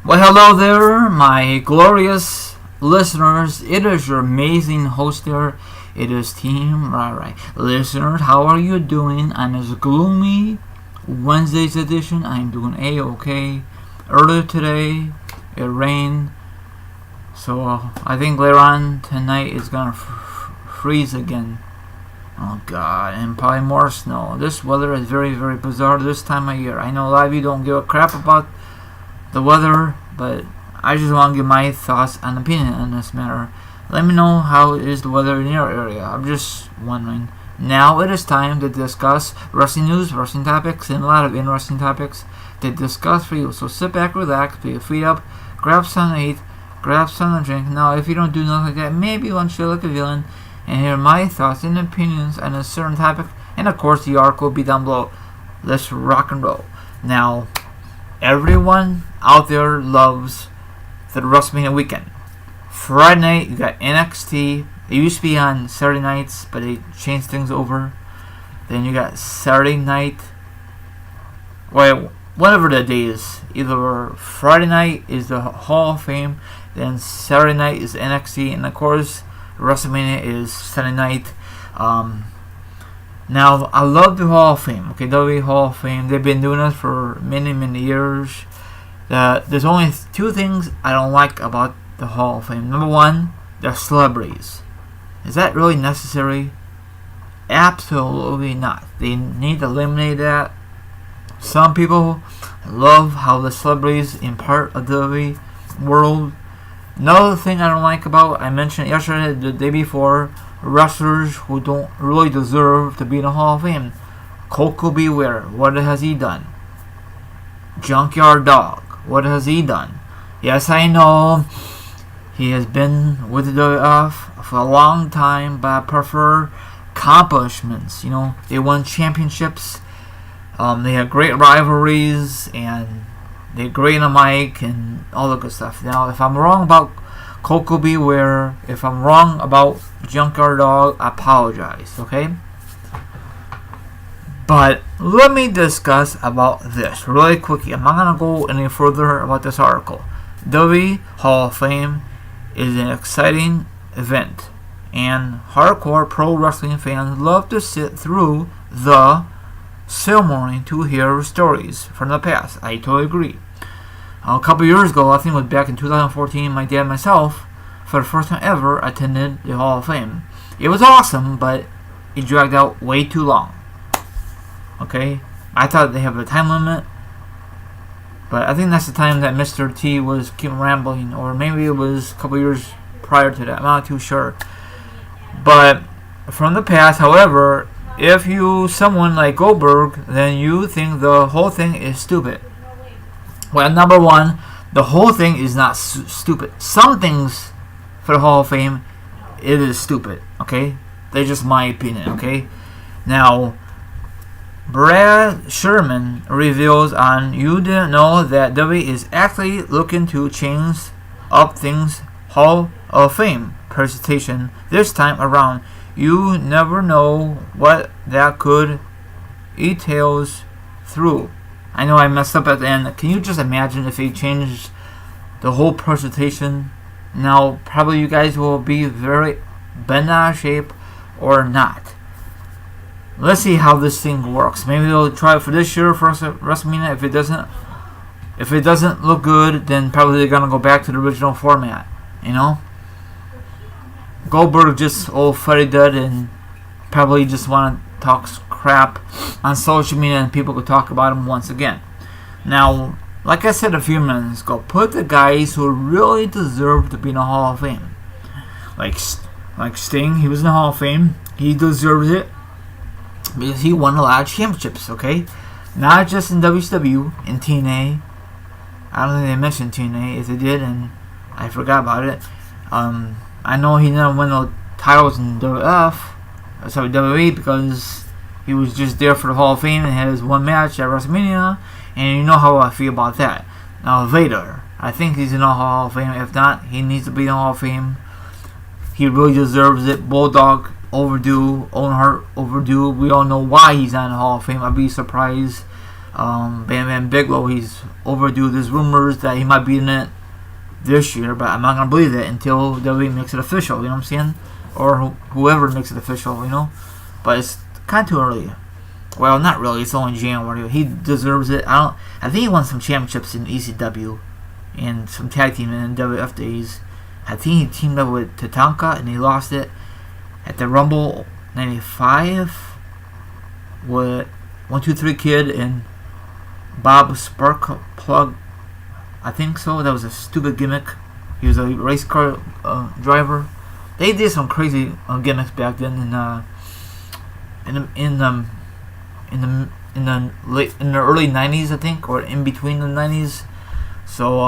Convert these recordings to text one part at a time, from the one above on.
Well, hello there, my glorious listeners. It is your amazing host there. It is Team Right. Listeners, how are you doing on this gloomy Wednesday's edition? I'm doing A-okay. Earlier today, it rained, so I think later on tonight it's gonna freeze again. Oh God, and probably more snow. This weather is very, very bizarre this time of year. I know a lot of you don't give a crap about the weather, but I just want to give my thoughts and opinion on this matter. Let me know how is the weather in your area. I'm just wondering. Now it is time to discuss wrestling news, wrestling topics, and a lot of interesting topics to discuss for you. So sit back, relax, put your feet up, grab something to eat, grab something to drink. Now if you don't do nothing like that, maybe you want to feel like a villain and hear my thoughts and opinions on a certain topic. And of course the article will be down below. Let's rock and roll. Now, everyone out there loves the WrestleMania weekend. Friday night, you got NXT. It used to be on Saturday nights, but they changed things over. Then you got Saturday night. Well, whatever the day is. Either Friday night is the Hall of Fame, then Saturday night is NXT, and of course, WrestleMania is Sunday night. Now, I love the Hall of Fame, okay, WWE Hall of Fame. They've been doing this for many, many years. There's only two things I don't like about the Hall of Fame. Number one, they're celebrities. Is that really necessary? Absolutely not. They need to eliminate that. Some people love how the celebrities impart a WWE world. Another thing I don't like about, I mentioned yesterday, the day before, wrestlers who don't really deserve to be in the Hall of Fame. Coco Beware, what has he done? Junkyard Dog, what has he done? Yes, I know he has been with the WWF for a long time, but I prefer accomplishments. You know, they won championships, they had great rivalries, and they're great on the mic and all the good stuff. Now, if I'm wrong about Coco Beware, if I'm wrong about Junkyard Dog, I apologize, okay? But let me discuss about this really quickly. I'm not going to go any further about this article. WWE Hall of Fame is an exciting event, and hardcore pro wrestling fans love to sit through the ceremony to hear stories from the past. I totally agree. A couple years ago, I think it was back in 2014, my dad and myself, for the first time ever, attended the Hall of Fame. It was awesome, but it dragged out way too long. Okay? I thought they have a time limit, but I think that's the time that Mr. T was keeping rambling, or maybe it was a couple years prior to that. I'm not too sure. But from the past, however, if you someone like Goldberg, then you think the whole thing is stupid. Well, number one, the whole thing is not stupid. Some things for the Hall of Fame, it is stupid, okay? That's just my opinion, okay? Now, Brad Sherman reveals on You Didn't Know that WWE is actually looking to change up things Hall of Fame presentation this time around. You never know what that could entails through. I know I messed up at the end. Can you just imagine if they changed the whole presentation? Now, probably you guys will be very bent out of shape or not. Let's see how this thing works. Maybe they'll try it for this year for WrestleMania. If it doesn't look good, then probably they're gonna go back to the original format. You know, Goldberg just old fuddy dud and probably just want to talk crap on social media and people could talk about him once again. Now, like I said a few minutes ago, put the guys who really deserve to be in the Hall of Fame. Like Sting, he was in the Hall of Fame. He deserves it because he won a lot of championships, okay? Not just in WCW, in TNA. I don't think they mentioned TNA. If they did, and I forgot about it. I know he didn't win no titles in WWE because he was just there for the Hall of Fame and had his one match at WrestleMania, and you know how I feel about that. Now, Vader, I think he's in the Hall of Fame. If not, he needs to be in the Hall of Fame. He really deserves it. Bulldog, overdue. Owen Hart, overdue. We all know why he's not in the Hall of Fame. I'd be surprised Bam Bam Bigelow, he's overdue. There's rumors that he might be in it this year, but I'm not gonna believe it until WWE makes it official. You know what I'm saying? Or whoever makes it official. You know, but it's kind of too early. Well, not really. It's only January. He deserves it. I think he won some championships in ECW and some tag team in WF days. I think he teamed up with Tatanka and he lost it at the Rumble '95 with 1-2-3 Kid and Bob Sparkplug. I think so. That was a stupid gimmick. He was a race car driver. They did some crazy gimmicks back then in the early '90s, I think, or in between the '90s. So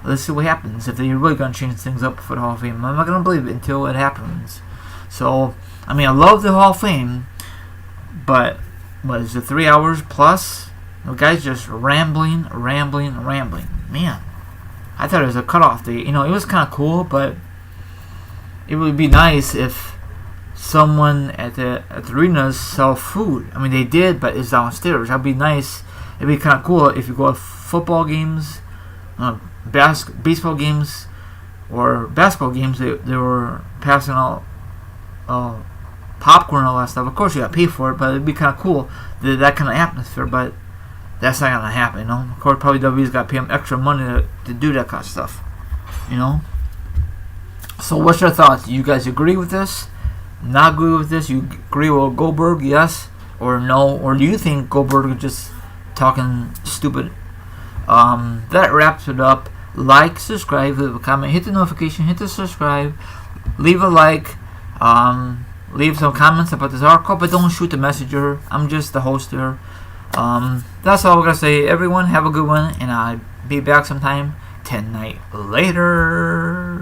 let's see what happens if they're really gonna change things up for the Hall of Fame. I'm not gonna believe it until it happens. So I mean, I love the Hall of Fame, but what is it, 3 hours plus? The guy's just rambling. Man, I thought it was a cutoff date. You know, it was kind of cool, but it would be nice if someone at the arenas sell food. I mean, they did, but it's downstairs. That'd be nice. It'd be kind of cool if you go to football games, baseball games, or basketball games. They were passing out popcorn and all that stuff. Of course, you got to pay for it, but it'd be kind of cool that kind of atmosphere. But that's not gonna happen, you know. Of course, probably WWE's got to pay them extra money to do that kind of stuff, you know. So, what's your thoughts? You guys agree with this? Not agree with this? You agree with Goldberg? Yes or no? Or do you think Goldberg is just talking stupid? That wraps it up. Like, subscribe, leave a comment, hit the notification, hit the subscribe, leave a like, leave some comments about this article, but don't shoot the messenger. I'm just the host here. That's all I'm gonna say. Everyone, have a good one, and I'll be back sometime 10 night later.